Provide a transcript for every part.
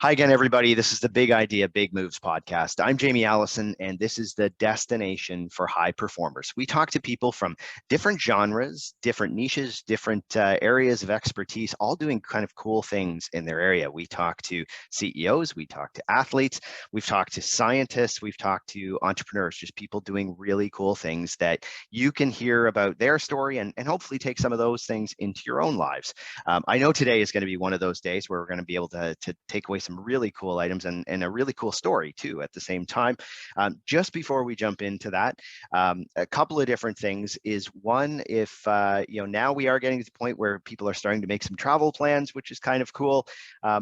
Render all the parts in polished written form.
Hi again, everybody. This is the Big Idea, Big Moves podcast. I'm Jamie Allison, and this is the destination for high performers. We talk to people from different genres, different niches, different areas of expertise, all doing kind of cool things in their area. We talk to CEOs, we talk to athletes, we've talked to scientists, we've talked to entrepreneurs, just people doing really cool things that you can hear about their story and hopefully take some of those things into your own lives. I know today is going to be one of those days where we're going to be able to take away some really cool items and a really cool story too at the same time. Just before we jump into that, a couple of different things is one, if now we are getting to the point where people are starting to make some travel plans, which is kind of cool.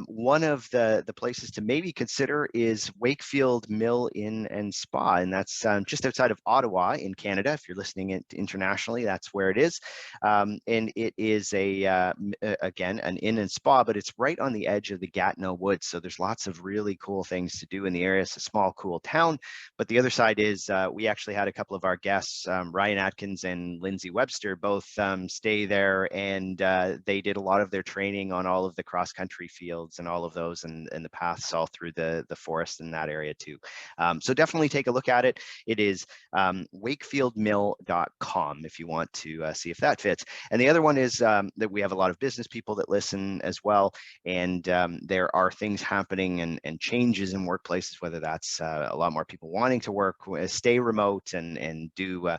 One of the places to maybe consider is Wakefield Mill Inn and Spa, and that's just outside of Ottawa in Canada. If you're listening internationally, that's where it is. And it is again, an inn and spa, but it's right on the edge of the Gatineau Woods. So there's lots of really cool things to do in the area. It's a small, cool town. But the other side is we actually had a couple of our guests, Ryan Atkins and Lindsay Webster, both stay there, and they did a lot of their training on all of the cross-country fields and all of those and the paths all through the forest in that area too. So definitely take a look at it. It is wakefieldmill.com if you want to see if that fits. And the other one is that we have a lot of business people that listen as well. And there are things happening and changes in workplaces, whether that's a lot more people wanting to work, stay remote and do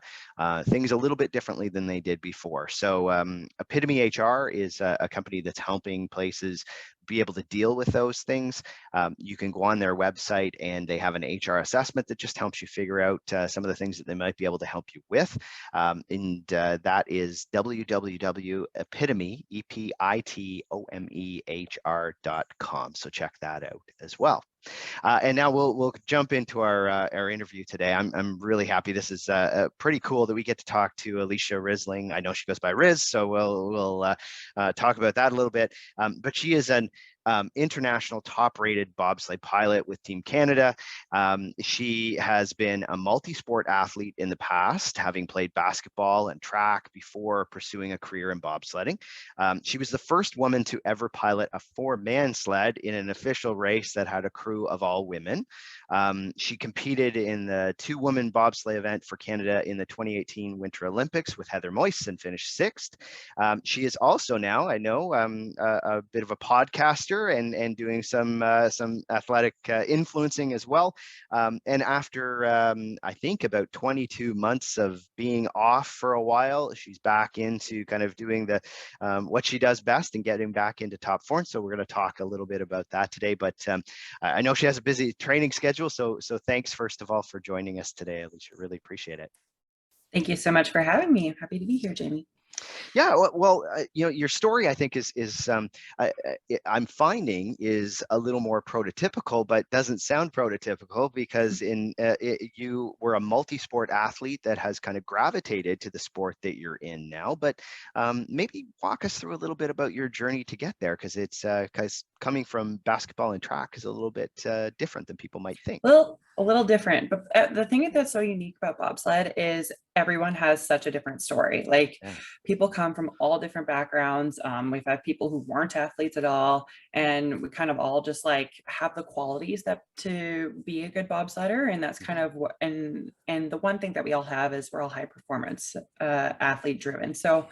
things a little bit differently than they did before. So Epitome HR is a company that's helping places be able to deal with those things. You can go on their website and they have an HR assessment that just helps you figure out some of the things that they might be able to help you with. And that is www.epitome, EPITOMEHR.com. So check that out as well. And now we'll jump into our interview today. I'm really happy. This is pretty cool that we get to talk to Alysia Rissling. I know she goes by Riz, so we'll talk about that a little bit. But she is an international top-rated bobsleigh pilot with Team Canada. She has been a multi-sport athlete in the past, having played basketball and track before pursuing a career in bobsledding. She was the first woman to ever pilot a 4-man sled in an official race that had a crew of all women. She competed in the 2-woman bobsleigh event for Canada in the 2018 Winter Olympics with Heather Moyse and finished 6th. She is also now, I know, a bit of a podcaster and doing some athletic influencing as well. And after I think about 22 months of being off for a while, she's back into kind of doing the what she does best and getting back into top form. So we're going to talk a little bit about that today. But I know she has a busy training schedule. So thanks first of all for joining us today, Alysia. Really appreciate it. Thank you so much for having me. I'm happy to be here, Jamie. Yeah, well, your story, I think, I'm finding is a little more prototypical, but doesn't sound prototypical because you were a multi-sport athlete that has kind of gravitated to the sport that you're in now. But maybe walk us through a little bit about your journey to get there, because it's coming from basketball and track is a little bit different than people might think. Well, a little different, but the thing that's so unique about bobsled is everyone has such a different story. Like people come from all different backgrounds. We've had people who weren't athletes at all, and we kind of all just like have the qualities that to be a good bobsledder. And that's kind of what, and the one thing that we all have is we're all high performance athlete driven. So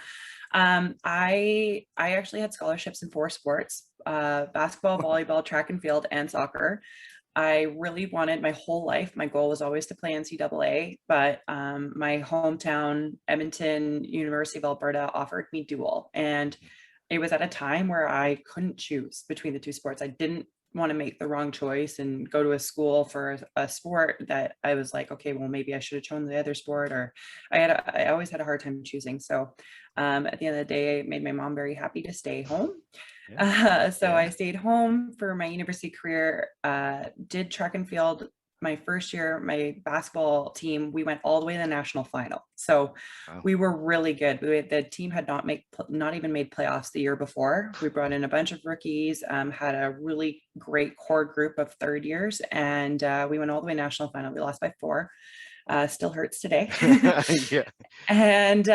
I actually had scholarships in 4 sports, basketball, volleyball, track and field, and soccer. I really wanted my whole life. My goal was always to play NCAA, but my hometown, Edmonton, University of Alberta offered me dual. And it was at a time where I couldn't choose between the 2 sports. I didn't want to make the wrong choice and go to a school for a sport that I was like, okay, well, maybe I should have chosen the other sport, or I always had a hard time choosing. So at the end of the day, it made my mom very happy to stay home. I stayed home for my university career, did track and field. My first year, my basketball team, we went all the way to the national final. So we were really good. The team had not even made playoffs the year before. We brought in a bunch of rookies, had a really great core group of third years, and we went all the way national final. We lost by 4. Still hurts today. Yeah. And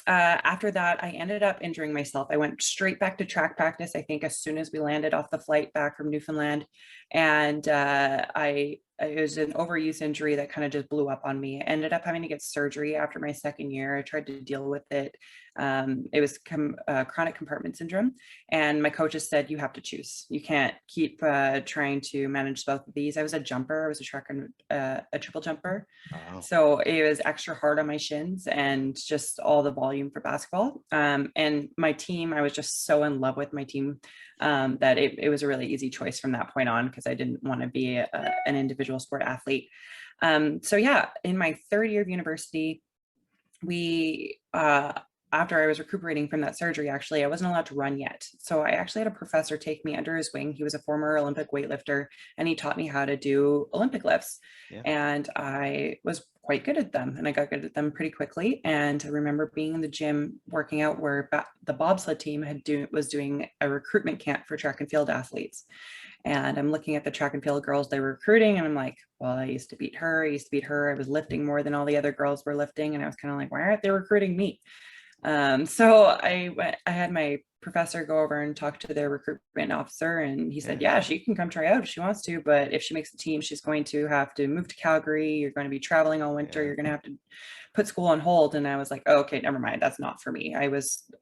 after that, I ended up injuring myself. I went straight back to track practice, I think, as soon as we landed off the flight back from Newfoundland. And it was an overuse injury that kind of just blew up on me. I ended up having to get surgery after my second year. I tried to deal with it. It was chronic compartment syndrome. And my coaches said, you have to choose. You can't keep trying to manage both of these. I was a jumper. I was a track and a triple jumper. Wow. So it was extra hard on my shins and just all the volume for basketball. And my team, I was just so in love with my team that it was a really easy choice from that point on, because I didn't want to be an individual sport athlete. So yeah, in my third year of university, we after I was recuperating from that surgery, actually, I wasn't allowed to run yet. So I actually had a professor take me under his wing. He was a former Olympic weightlifter, and he taught me how to do Olympic lifts. Yeah. And I was quite good at them, and I got good at them pretty quickly. And I remember being in the gym working out where the bobsled team was doing a recruitment camp for track and field athletes. And I'm looking at the track and field girls they were recruiting, and I'm like, well, I used to beat her. I was lifting more than all the other girls were lifting. And I was kind of like, why aren't they recruiting me? So I had my professor go over and talk to their recruitment officer, and he said, yeah, she can come try out if she wants to, but if she makes the team, she's going to have to move to Calgary. You're going to be traveling all winter. You're going to have to put school on hold. And I was like, oh, okay, never mind. That's not for me. I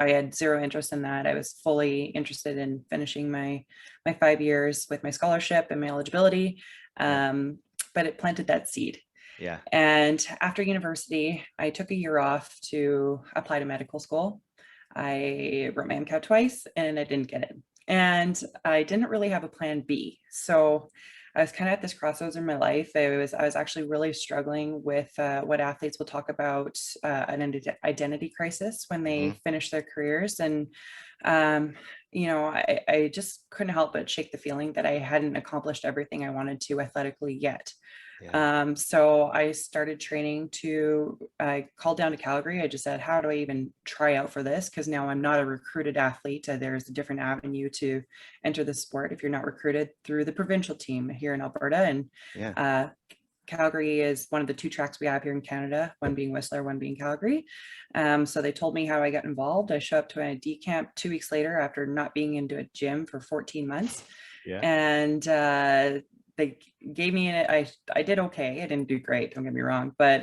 had zero interest in that. I was fully interested in finishing my 5 years with my scholarship and my eligibility. But it planted that seed. Yeah. And after university, I took a year off to apply to medical school. I wrote my MCAT twice and I didn't get it. And I didn't really have a plan B. So I was kind of at this crossroads in my life. I was actually really struggling with what athletes will talk about, an identity crisis when they finish their careers. And, I just couldn't help but shake the feeling that I hadn't accomplished everything I wanted to athletically yet. Yeah. So I started training I called down to Calgary. I just said, how do I even try out for this? Because now I'm not a recruited athlete. There's a different avenue to enter the sport if you're not recruited through the provincial team here in Alberta. And Calgary is one of the two tracks we have here in Canada, one being Whistler, one being Calgary. So they told me how I got involved. I showed up to a D camp 2 weeks later after not being into a gym for 14 months. Yeah. And they gave me I did okay. I didn't do great, don't get me wrong, but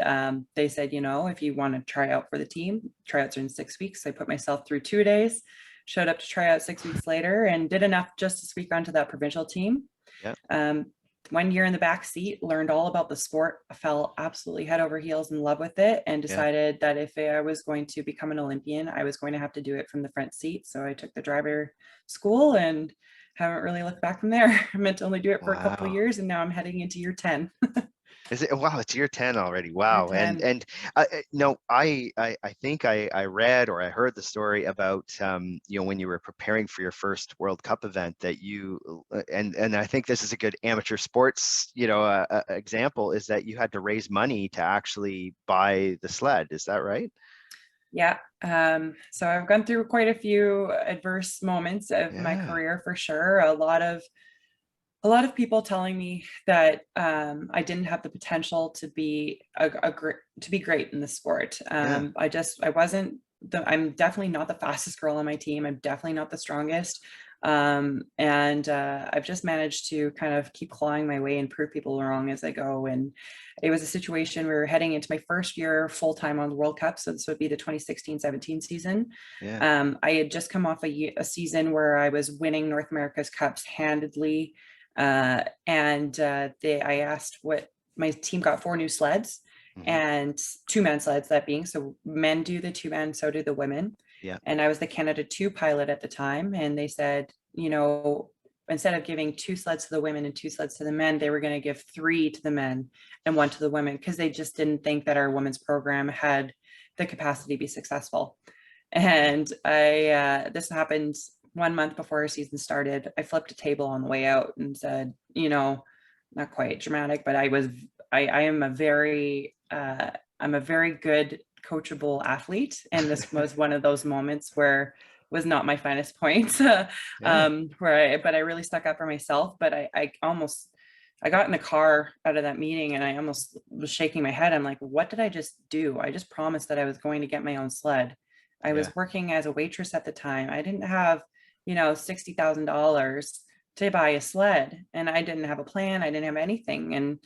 they said, if you want to try out for the team, tryouts are in 6 weeks. I put myself through 2 days, showed up to try out 6 weeks later, and did enough just to squeak onto that provincial team. Yeah. 1 year in the back seat, learned all about the sport. I fell absolutely head over heels in love with it, and decided that if I was going to become an Olympian, I was going to have to do it from the front seat. So I took the driver school and haven't really looked back from there. I meant to only do it for a couple of years, and now I'm heading into year 10. Is it? Wow, it's year 10 already. Wow. And no, I think I read or I heard the story about when you were preparing for your first World Cup event that you and I think this is a good amateur sports example, is that you had to raise money to actually buy the sled. Is that right? Yeah. So I've gone through quite a few adverse moments of my career, for sure. A lot of people telling me that I didn't have the potential to be great in the sport. I'm definitely not the fastest girl on my team. I'm definitely not the strongest. And I've just managed to kind of keep clawing my way and prove people wrong as I go. And it was a situation, we were heading into my first year full-time on the World Cup. So this would be the 2016-17 season. I had just come off a season where I was winning North America's Cups handedly. I asked what my team got 4 new sleds, and 2-man sleds, that being, so men do the 2-man, so do the women. And I was the Canada 2 pilot at the time. And they said, instead of giving 2 sleds to the women and 2 sleds to the men, they were going to give 3 to the men and 1 to the women, because they just didn't think that our women's program had the capacity to be successful. And this happened 1 month before our season started. I flipped a table on the way out and said, not quite dramatic, but I'm a very good coachable athlete. And this was one of those moments where it was not my finest point, but I really stuck up for myself. But I I got in the car out of that meeting and I almost was shaking my head. I'm like, what did I just do? I just promised that I was going to get my own sled. I Yeah. was working as a waitress at the time. I didn't have, $60,000 to buy a sled, and I didn't have a plan. I didn't have anything.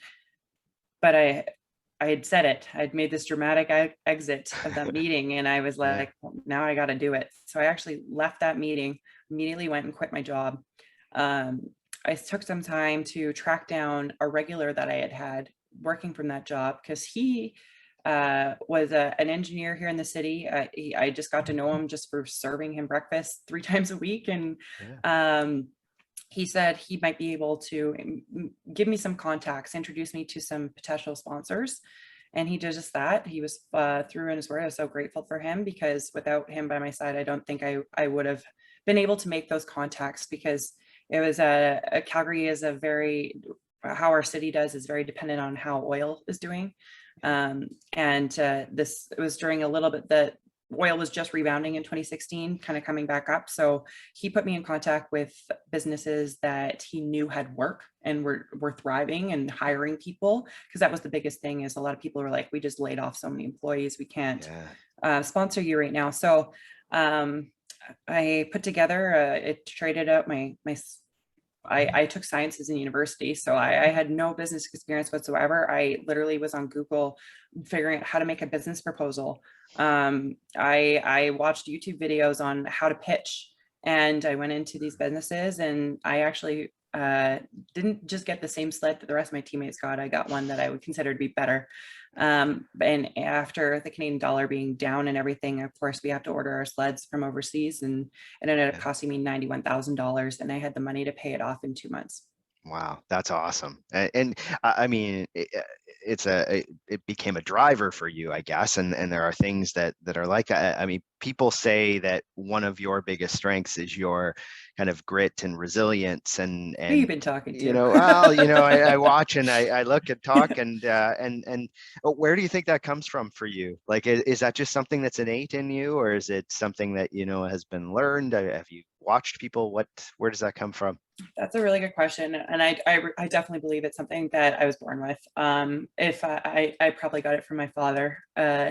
But I had said it. I'd made this dramatic exit of that meeting, and I was Yeah. like, well, now I got to do it. So I actually left that meeting, immediately went and quit my job. Um, I took some time to track down a regular that I had had working from that job, because he was an engineer here in the city. I just got to know him just for serving him breakfast 3 times a week, and Yeah. he said he might be able to give me some contacts, introduce me to some potential sponsors. And he did just that. He was through in his word. I was so grateful for him, because without him by my side, I don't think I would have been able to make those contacts, because it was a Calgary is a very, how our city does is very dependent on how oil is doing. And this, it was during a little bit that oil was just rebounding in 2016, kind of coming back up. So he put me in contact with businesses that he knew had work and were thriving and hiring people, because that was the biggest thing. Is a lot of people were like, we just laid off so many employees, we can't sponsor you right now. So I put together, it traded out I took sciences in university, so I had no business experience whatsoever. I literally was on Google figuring out how to make a business proposal. I watched YouTube videos on how to pitch, and I went into these businesses, and I actually didn't just get the same sled that the rest of my teammates got. I got one that I would consider to be better. And after the Canadian dollar being down and everything, of course, we have to order our sleds from overseas, and it ended up costing me $91,000, and I had the money to pay it off in 2 months. Wow, that's awesome. And I mean, it became a driver for you, I guess. And there are things that are like, I mean, people say that one of your biggest strengths is your kind of grit and resilience. Who you been talking to? I watch and I look and talk and where do you think that comes from for you? Like, is that just something that's innate in you, or is it something that, has been learned? Have you watched people? Where does that come from? That's a really good question, and I definitely believe it's something that I was born with. If I probably got it from my father.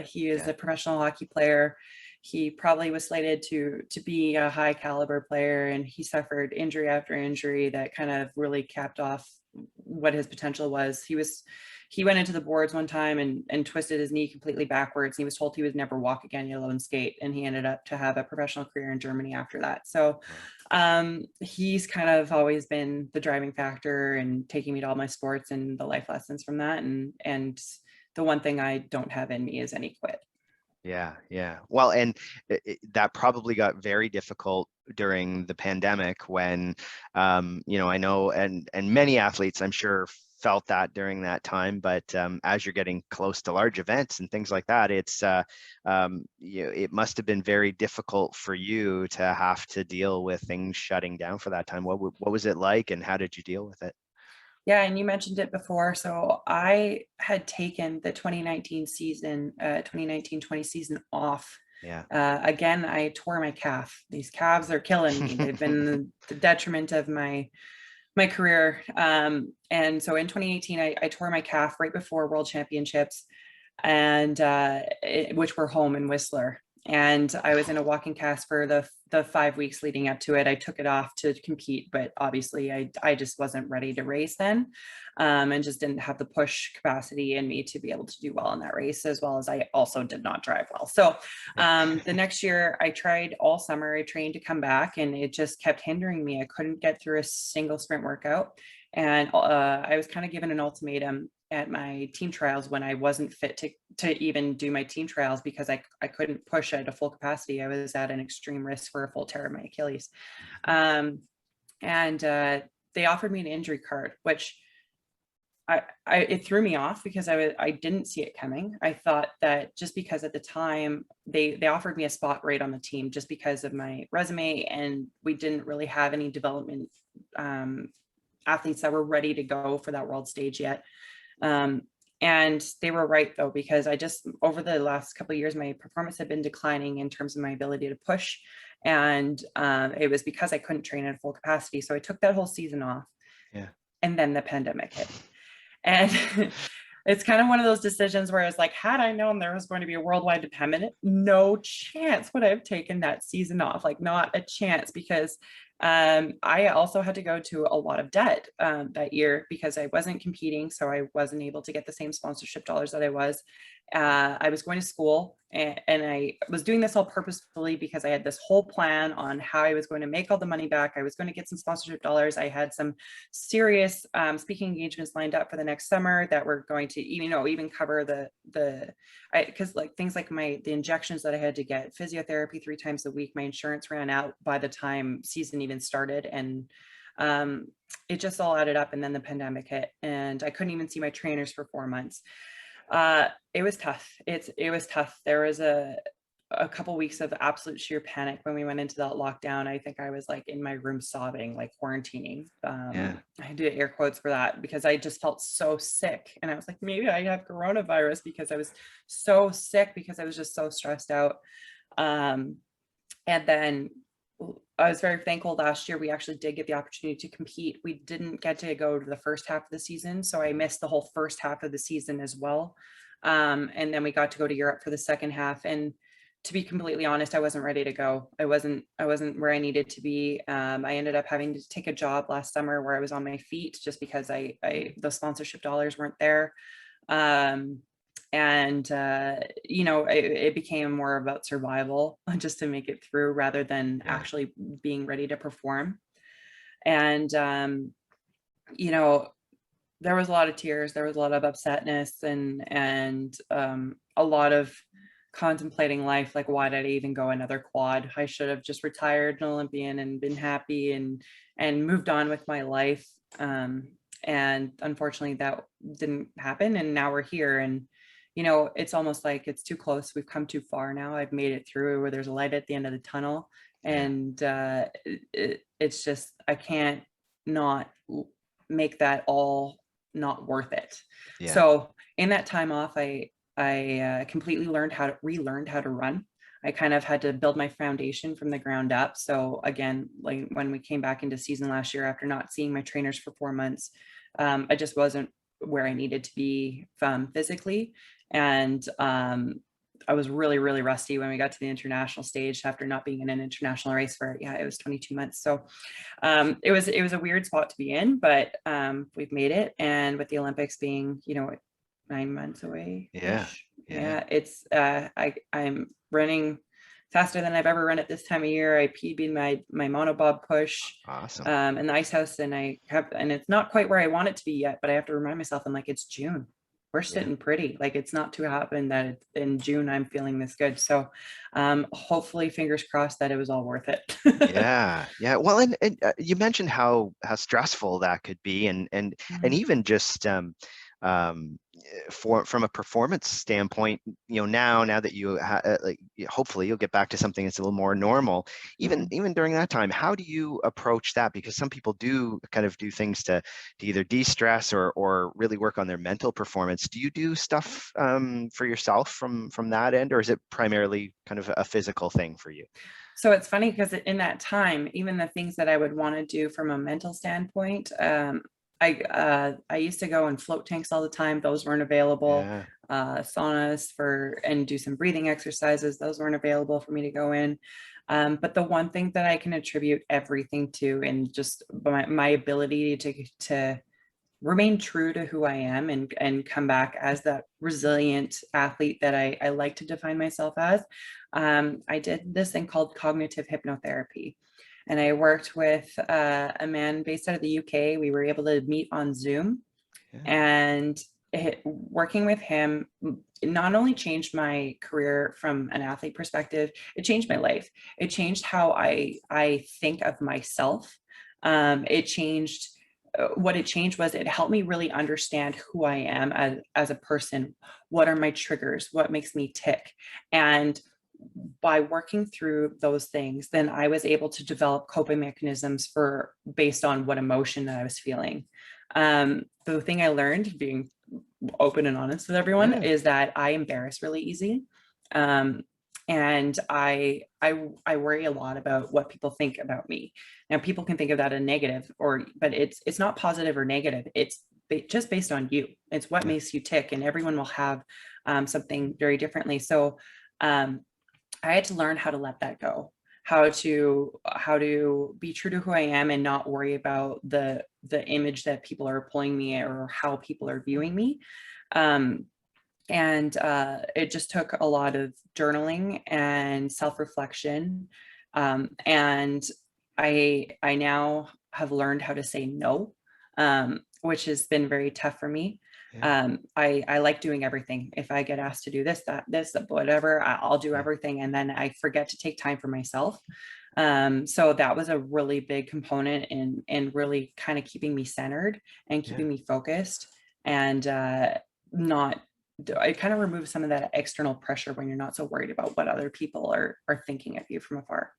He is a professional hockey player. He probably was slated to be a high caliber player, and he suffered injury after injury that kind of really capped off what his potential was. He went into the boards one time and twisted his knee completely backwards. He was told he would never walk again, let alone skate, and he ended up to have a professional career in Germany after that. So he's kind of always been the driving factor and taking me to all my sports and the life lessons from that. And the one thing I don't have in me is any quit. Yeah. Well, and that probably got very difficult during the pandemic when, I know, and many athletes, I'm sure, felt that during that time. But as you're getting close to large events and things like that, it's it must have been very difficult for you to have to deal with things shutting down for that time. What was it like, and how did you deal with it? Yeah, and you mentioned it before. So I had taken the 2019 season, 2019-20 season off. Yeah. Again, I tore my calf. These calves are killing me. They've been the detriment of my career. And so in 2018, I tore my calf right before World Championships, and which were home in Whistler. And I was in a walking cast for the 5 weeks leading up to it. I took it off to compete, but obviously I just wasn't ready to race then, and just didn't have the push capacity in me to be able to do well in that race, as well as I also did not drive well. So the next year I tried all summer. I trained to come back, and it just kept hindering me. I couldn't get through a single sprint workout. And I was kind of given an ultimatum at my team trials when I wasn't fit to even do my team trials, because I couldn't push at a full capacity. I was at an extreme risk for a full tear of my Achilles. And they offered me an injury card, which it threw me off, because I didn't see it coming. I thought that just because at the time they offered me a spot right on the team just because of my resume, and we didn't really have any development athletes that were ready to go for that world stage yet. And they were right, though, because I just, over the last couple of years, my performance had been declining in terms of my ability to push. And it was because I couldn't train at full capacity. So I took that whole season off. Yeah. and then the pandemic hit. And it's kind of one of those decisions where it's like, had I known there was going to be a worldwide pandemic, no chance would I have taken that season off, like not a chance, because I also had to go to a lot of debt that year because I wasn't competing. So I wasn't able to get the same sponsorship dollars that I was. I was going to school, and I was doing this all purposefully because I had this whole plan on how I was going to make all the money back. I was going to get some sponsorship dollars. I had some serious speaking engagements lined up for the next summer that were going to, even cover because like things like the injections that I had to get, physiotherapy 3 times a week. My insurance ran out by the time season even started, and it just all added up. And then the pandemic hit, and I couldn't even see my trainers for 4 months. It was tough. It was tough. There was a couple weeks of absolute sheer panic when we went into that lockdown. I think I was like in my room sobbing, like quarantining. I did air quotes for that because I just felt so sick, and I was like, maybe I have coronavirus, because I was so sick, because I was just so stressed out. And then I was very thankful last year we actually did get the opportunity to compete. We didn't get to go to the first half of the season, so I missed the whole first half of the season as well. And then we got to go to Europe for the second half. And to be completely honest, I wasn't ready to go. I wasn't where I needed to be. I ended up having to take a job last summer where I was on my feet just because the sponsorship dollars weren't there. It became more about survival just to make it through rather than actually being ready to perform. And there was a lot of tears, there was a lot of upsetness, and a lot of contemplating life, like, why did I even go another quad? I should have just retired an Olympian and been happy and moved on with my life. And unfortunately that didn't happen, and now we're here. And it's almost like it's too close. We've come too far now. I've made it through where there's a light at the end of the tunnel. And it's just, I can't not make that all not worth it. So in that time off, I completely relearned how to run. I kind of had to build my foundation from the ground up. So again, like when we came back into season last year, after not seeing my trainers for 4 months, I just wasn't where I needed to be physically. And I was really, really rusty when we got to the international stage after not being in an international race for, it was 22 months. So it was a weird spot to be in, but we've made it. And with the Olympics being, 9 months away. It's I'm running faster than I've ever run at this time of year. I PB'd my monobob push. Awesome. In the ice house, and it's not quite where I want it to be yet, but I have to remind myself, I'm like, it's June. We're sitting pretty. Like, it's not to happen that in June I'm feeling this good. So hopefully, fingers crossed, that it was all worth it. Well, and you mentioned how stressful that could be, and even just from a performance standpoint, now that you hopefully you'll get back to something that's a little more normal. Even during that time, how do you approach that? Because some people do kind of do things to either de-stress or really work on their mental performance. Do you do stuff for yourself from that end, or is it primarily kind of a physical thing for you? So it's funny because in that time, even the things that I would want to do from a mental standpoint, I used to go in float tanks all the time. Those weren't available. Saunas and do some breathing exercises. Those weren't available for me to go in. But the one thing that I can attribute everything to, and just my ability to remain true to who I am and come back as that resilient athlete that I like to define myself as. I did this thing called cognitive hypnotherapy. And I worked with a man based out of the UK. We were able to meet on Zoom. And working with him not only changed my career from an athlete perspective, it changed my life. It changed how I think of myself. What it changed was it helped me really understand who I am as a person. What are my triggers? What makes me tick? And by working through those things, then I was able to develop coping mechanisms based on what emotion that I was feeling. The thing I learned, being open and honest with everyone, is that I embarrass really easy. And I worry a lot about what people think about me. Now, people can think of that as negative, but it's not positive or negative. It's just based on you. It's what makes you tick, and everyone will have something very differently. So I had to learn how to let that go, how to be true to who I am and not worry about the image that people are pulling me or how people are viewing me. And it just took a lot of journaling and self-reflection. And I now have learned how to say no, which has been very tough for me. I like doing everything. If I get asked to do this, whatever, I'll do everything. And then I forget to take time for myself. So that was a really big component in really kind of keeping me centered and keeping me focused, and not, it kind of removes some of that external pressure when you're not so worried about what other people are thinking of you from afar.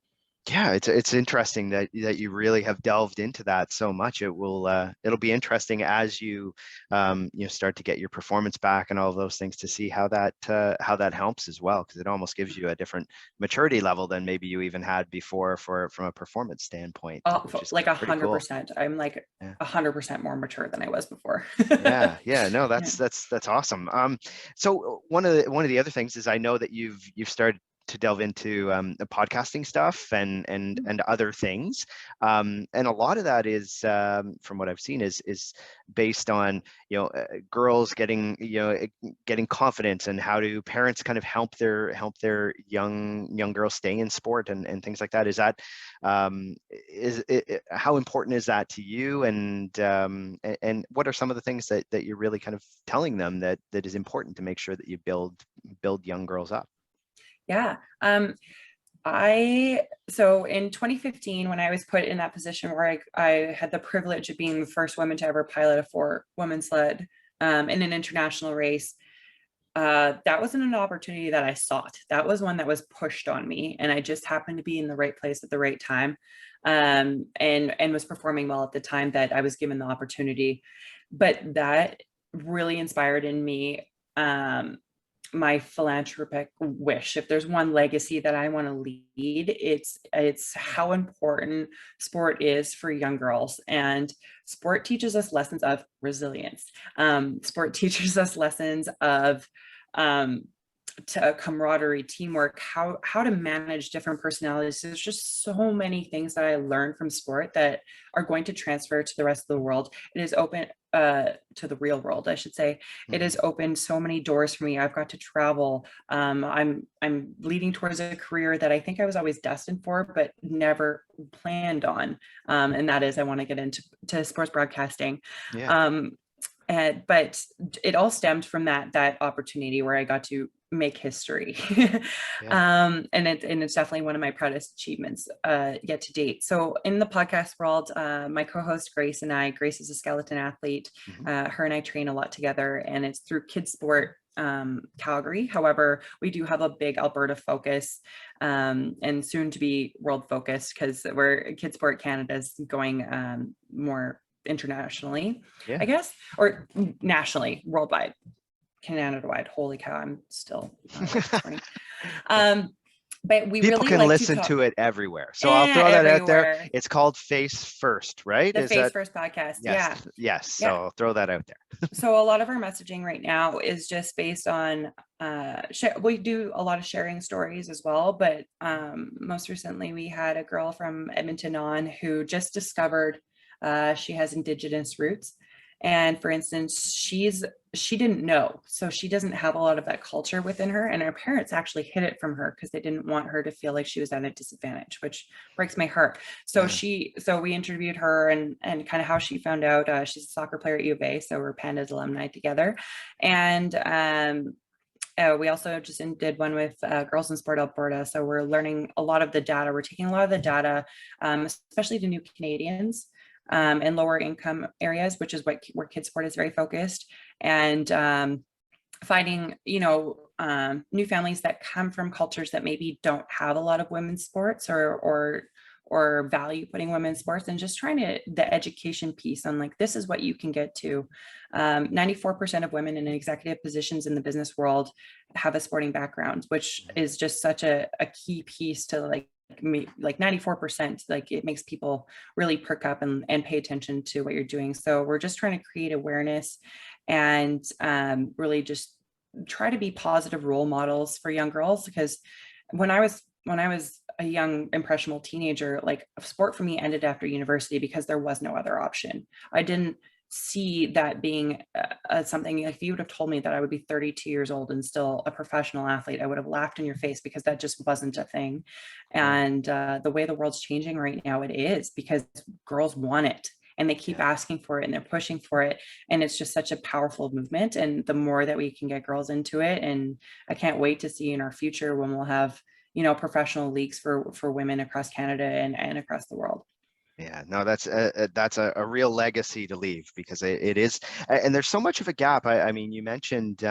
Yeah, it's interesting that you really have delved into that so much. It'll be interesting as you start to get your performance back and all those things, to see how that helps as well, because it almost gives you a different maturity level than maybe you even had before from a performance standpoint, which is Like pretty cool. 100%. I'm like 100% more mature than I was before. Yeah, no, that's awesome. So one of the other things is, I know that you've started to delve into the podcasting stuff and other things, and a lot of that is, from what I've seen, is based on girls getting confidence, and how do parents kind of help their young girls stay in sport and things like that. Is that how important is that to you, and what are some of the things that you're really kind of telling them that is important to make sure that you build young girls up? Yeah. So in 2015, when I was put in that position where I had the privilege of being the first woman to ever pilot a 4-woman sled in an international race, that wasn't an opportunity that I sought. That was one that was pushed on me, and I just happened to be in the right place at the right time, and was performing well at the time that I was given the opportunity. But that really inspired in me my philanthropic wish. If there's one legacy that I want to lead, it's how important sport is for young girls. And sport teaches us lessons of resilience. Sport teaches us lessons of to camaraderie, teamwork, how to manage different personalities. There's just so many things that I learned from sport that are going to transfer to the rest of the world. It is open to the real world, I should say. It has opened so many doors for me. I've got to travel. I'm leading towards a career that I think I was always destined for, but never planned on. And that is, I want to get into sports broadcasting. But it all stemmed from that opportunity where I got to make history. And it's definitely one of my proudest achievements yet to date. So in the podcast world, my co-host Grace is a skeleton athlete. Her and I train a lot together, and it's through Kids Sport Calgary. However, we do have a big Alberta focus, and soon to be world focused, because we're Kids Sport Canada is going more internationally, I guess, or nationally, worldwide, Canada-wide. Holy cow, I'm still this morning. But we people really can like listen to it everywhere. So I'll throw that out there. It's called Face First, right? The Face First podcast. Yes. So I'll throw that out there. So a lot of our messaging right now is just based on, we do a lot of sharing stories as well, but most recently we had a girl from Edmonton on who just discovered she has Indigenous roots. And for instance, she didn't know, so she doesn't have a lot of that culture within her, and her parents actually hid it from her because they didn't want her to feel like she was at a disadvantage, which breaks my heart. So we interviewed her and kind of how she found out. She's a soccer player at U of A, so we're Pandas alumni together. And we also just did one with Girls in Sport Alberta. So we're learning a lot of the data. We're taking a lot of the data, especially to new Canadians, in lower income areas, which is where Kids Sport is very focused, and finding new families that come from cultures that maybe don't have a lot of women's sports, or or value putting women in sports, and just trying to the education piece on like, this is what you can get to. 94% of women in executive positions in the business world have a sporting background, which is just such a key piece to like me, like 94%, like it makes people really perk up and pay attention to what you're doing. So we're just trying to create awareness and really just try to be positive role models for young girls, because when I was a young impressionable teenager, like sport for me ended after university because there was no other option. I didn't see that being something. If you would have told me that I would be 32 years old and still a professional athlete, I would have laughed in your face, because that just wasn't a thing. And the way the world's changing right now, it is, because girls want it and they keep asking for it and they're pushing for it. And it's just such a powerful movement. And the more that we can get girls into it, and I can't wait to see in our future when we'll have, you know, professional leagues for women across Canada and across the world. Yeah, no, that's a real legacy to leave, because it is, and there's so much of a gap. I mean, you mentioned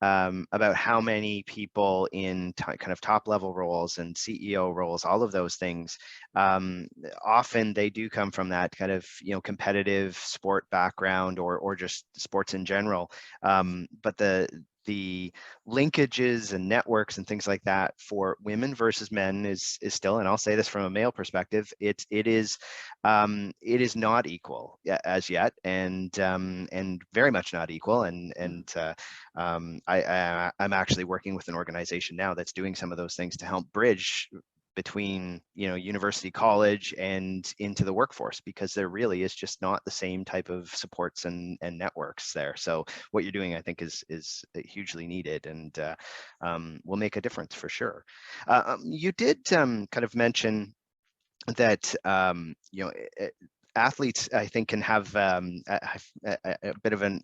about how many people in kind of top level roles and CEO roles, all of those things, often they do come from that kind of, you know, competitive sport background, or just sports in general. But the linkages and networks and things like that for women versus men is still, and I'll say this from a male perspective, it is not equal as yet, and very much not equal. I'm actually working with an organization now that's doing some of those things to help bridge between, you know, university, college, and into the workforce, because there really is just not the same type of supports and networks there. So what you're doing, I think, is hugely needed, and will make a difference for sure. You did kind of mention that you know, athletes, I think, can have a bit of an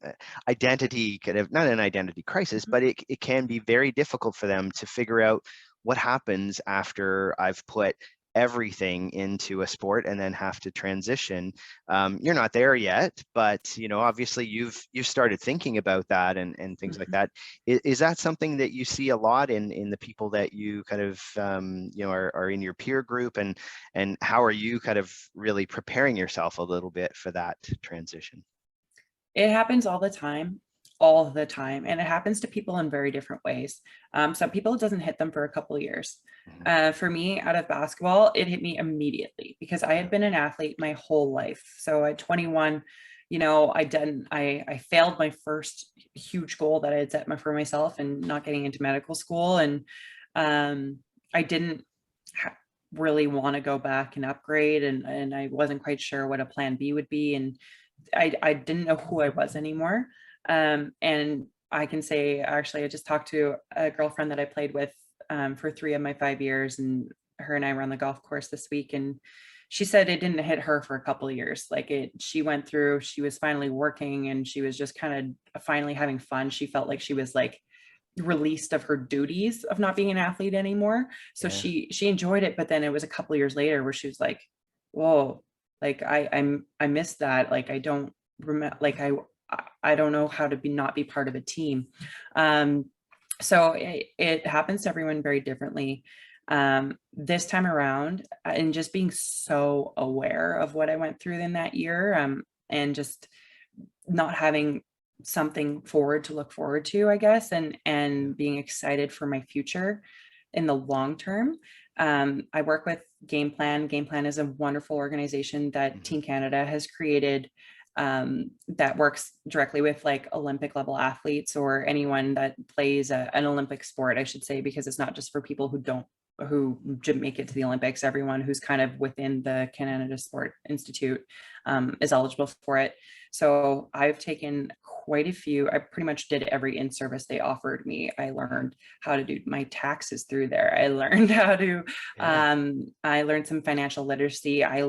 identity, kind of, not an identity crisis, but it can be very difficult for them to figure out what happens after I've put everything into a sport and then have to transition. You're not there yet, but, you know, obviously you've started thinking about that and things like that. Is that something that you see a lot in the people that you kind of you know, are in your peer group, and how are you kind of really preparing yourself a little bit for that transition? It happens all the time, all the time. And it happens to people in very different ways. Some people, it doesn't hit them for a couple of years. For me, out of basketball, it hit me immediately, because I had been an athlete my whole life. So at 21, you know, I failed my first huge goal that I had set for myself, and not getting into medical school. And I didn't really want to go back and upgrade. And I wasn't quite sure what a plan B would be. And I didn't know who I was anymore. And I can say, actually, I just talked to a girlfriend that I played with for 3 of my 5 years, and her and I were on the golf course this week, and she said it didn't hit her for a couple of years. Like she went through, she was finally working, and she was just kind of finally having fun. She felt like she was like released of her duties of not being an athlete anymore. So she enjoyed it. But then it was a couple of years later where she was like, whoa, like I missed that. Like I don't remember, like I don't know how to not be part of a team. So it happens to everyone very differently. This time around, and just being so aware of what I went through in that year, and just not having something forward to look forward to, I guess, and being excited for my future in the long term. I work with Game Plan. Game Plan is a wonderful organization that Team Canada has created, that works directly with like Olympic level athletes, or anyone that plays an Olympic sport, I should say, because it's not just for people who didn't make it to the Olympics. Everyone who's kind of within the Canada Sport Institute is eligible for it. So I've taken quite a few. I pretty much did every in-service they offered me. I learned how to do my taxes through there. I learned how to, I learned some financial literacy. I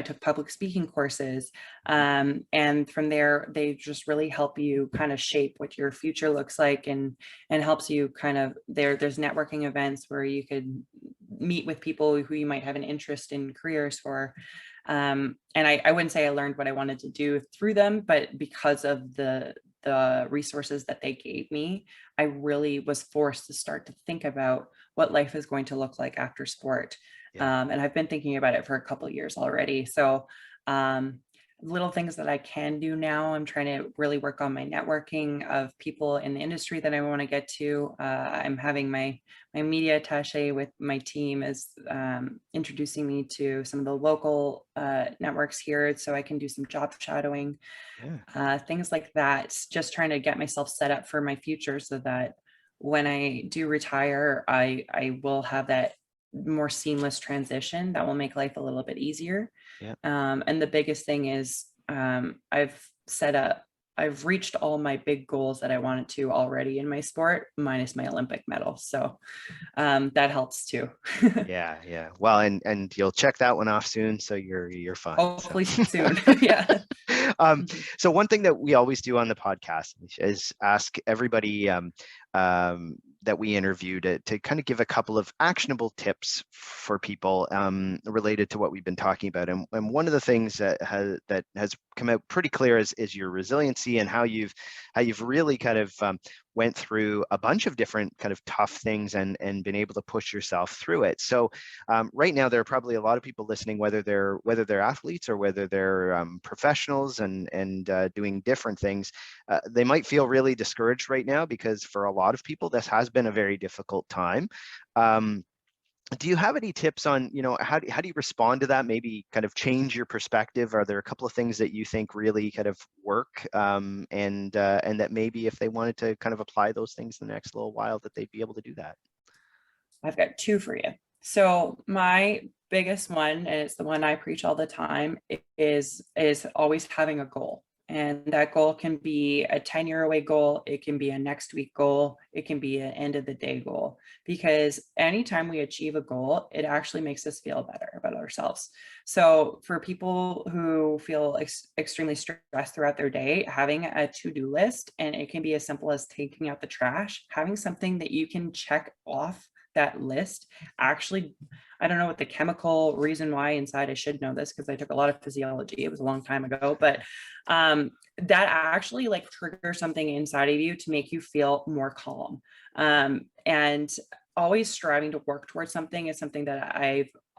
took public speaking courses. And from there, they just really help you kind of shape what your future looks like, and helps you kind of, there's networking events where you could meet with people who you might have an interest in careers for. And I wouldn't say I learned what I wanted to do through them, but because of the the resources that they gave me, I really was forced to start to think about what life is going to look like after sport. Yeah. And I've been thinking about it for a couple of years already. So little things that I can do now, I'm trying to really work on my networking of people in the industry that I want to get to. I'm having my media attaché with my team is introducing me to some of the local networks here so I can do some job shadowing, things like that. Just trying to get myself set up for my future so that when I do retire, I will have that more seamless transition that will make life a little bit easier. Yeah. And the biggest thing is I've reached all my big goals that I wanted to already in my sport, minus my Olympic medal. So that helps too. Yeah, yeah. Well, and you'll check that one off soon, so you're fine. Hopefully So. soon. Yeah. So one thing that we always do on the podcast is ask everybody that we interview to kind of give a couple of actionable tips for people related to what we've been talking about. And one of the things that has come out pretty clear is your resiliency and how you've really kind of went through a bunch of different kind of tough things and been able to push yourself through it. So right now there are probably a lot of people listening, whether they're athletes or whether they're professionals and doing different things. They might feel really discouraged right now because for a lot of people this has been a very difficult time. Do you have any tips on, how do you respond to that? Maybe kind of change your perspective. Are there a couple of things that you think really kind of work, and that maybe if they wanted to kind of apply those things the next little while, that they'd be able to do that? I've got two for you. So my biggest one, and it's the one I preach all the time, is always having a goal. And that goal can be a 10-year away goal. It can be a next week goal. It can be an end of the day goal, because anytime we achieve a goal, it actually makes us feel better about ourselves. So for people who feel extremely stressed throughout their day, having a to-do list, and it can be as simple as taking out the trash, having something that you can check off that list, actually, I don't know what the chemical reason why inside, I should know this because I took a lot of physiology, it was a long time ago, but that actually like triggers something inside of you to make you feel more calm. And always striving to work towards something is something that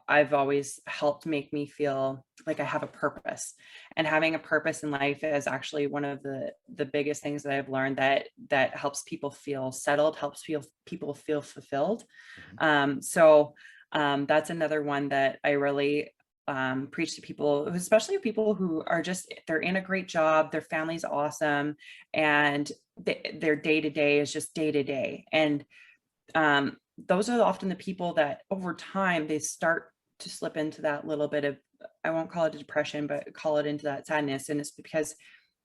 I've always helped make me feel like I have a purpose. And having a purpose in life is actually one of the biggest things that I've learned that helps people feel settled, helps people feel fulfilled. So that's another one that I really preach to people, especially people who are they're in a great job, their family's awesome, and their day-to-day is just day-to-day. And those are often the people that over time they start to slip into that little bit of, I won't call it a depression, but call it into that sadness. And it's because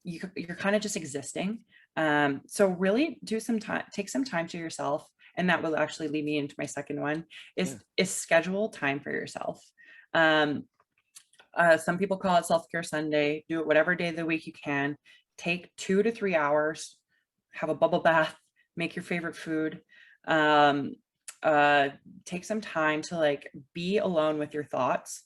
you're kind of just existing. So really take some time to yourself. And that will actually lead me into my second one is schedule time for yourself. Some people call it self-care Sunday. Do it whatever day of the week you can. Take 2 to 3 hours, have a bubble bath, make your favorite food. Take some time to like be alone with your thoughts,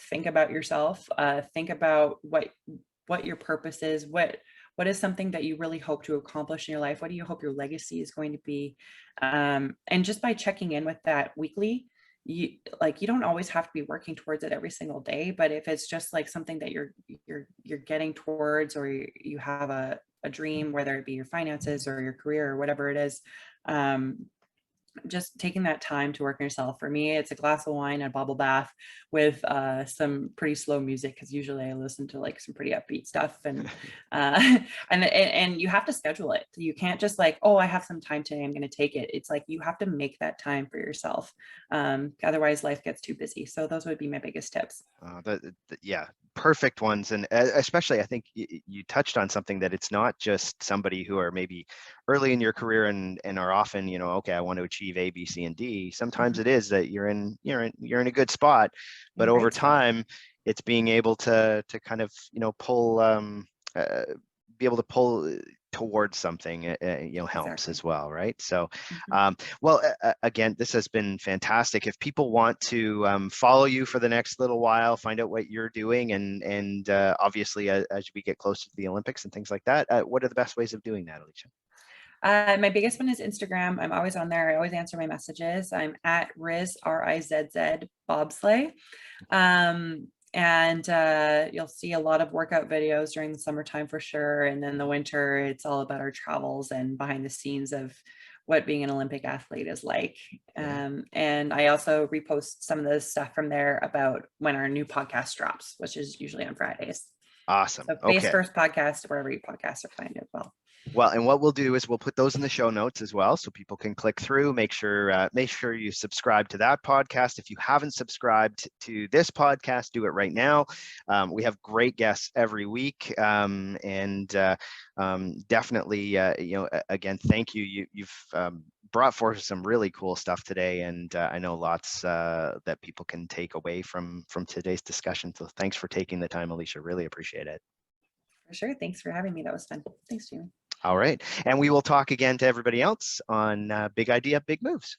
think about yourself, think about what your purpose is, what is something that you really hope to accomplish in your life, what do you hope your legacy is going to be, and just by checking in with that weekly, you don't always have to be working towards it every single day, but if it's just like something that you're getting towards, or you have a dream, whether it be your finances or your career or whatever it is, just taking that time to work on yourself. For me, it's a glass of wine and a bubble bath with some pretty slow music, because usually I listen to like some pretty upbeat stuff, and and you have to schedule it. You can't just like, oh, I have some time today, I'm going to take it. It's like you have to make that time for yourself. Otherwise life gets too busy. So those would be my biggest tips. Yeah, perfect ones. And especially I think you touched on something, that it's not just somebody who are maybe early in your career and are often, okay, I want to achieve A, B, C, and D. Sometimes it is that you're in a good spot, but over time, it's being able to kind of, pull, be able to pull towards something, helps Exactly. as well, right? So, Mhm. well, again, this has been fantastic. If people want to follow you for the next little while, find out what you're doing, and obviously as we get closer to the Olympics and things like that, what are the best ways of doing that, Alycia? My biggest one is Instagram. I'm always on there. I always answer my messages. I'm at Riz, Rizz, bobsleigh. And you'll see a lot of workout videos during the summertime for sure. And then the winter, it's all about our travels and behind the scenes of what being an Olympic athlete is like. Yeah. And I also repost some of the stuff from there about when our new podcast drops, which is usually on Fridays. Awesome. So Face Okay. First Podcast, wherever you podcasts are find it well. Well, and what we'll do is we'll put those in the show notes as well, so people can click through. Make sure you subscribe to that podcast. If you haven't subscribed to this podcast, do it right now. We have great guests every week, and definitely, again, thank you. You've brought forth some really cool stuff today, and I know lots that people can take away from today's discussion. So thanks for taking the time, Alycia. Really appreciate it. For sure. Thanks for having me. That was fun. Thanks, Jamie. All right. And we will talk again to everybody else on Big Idea, Big Moves.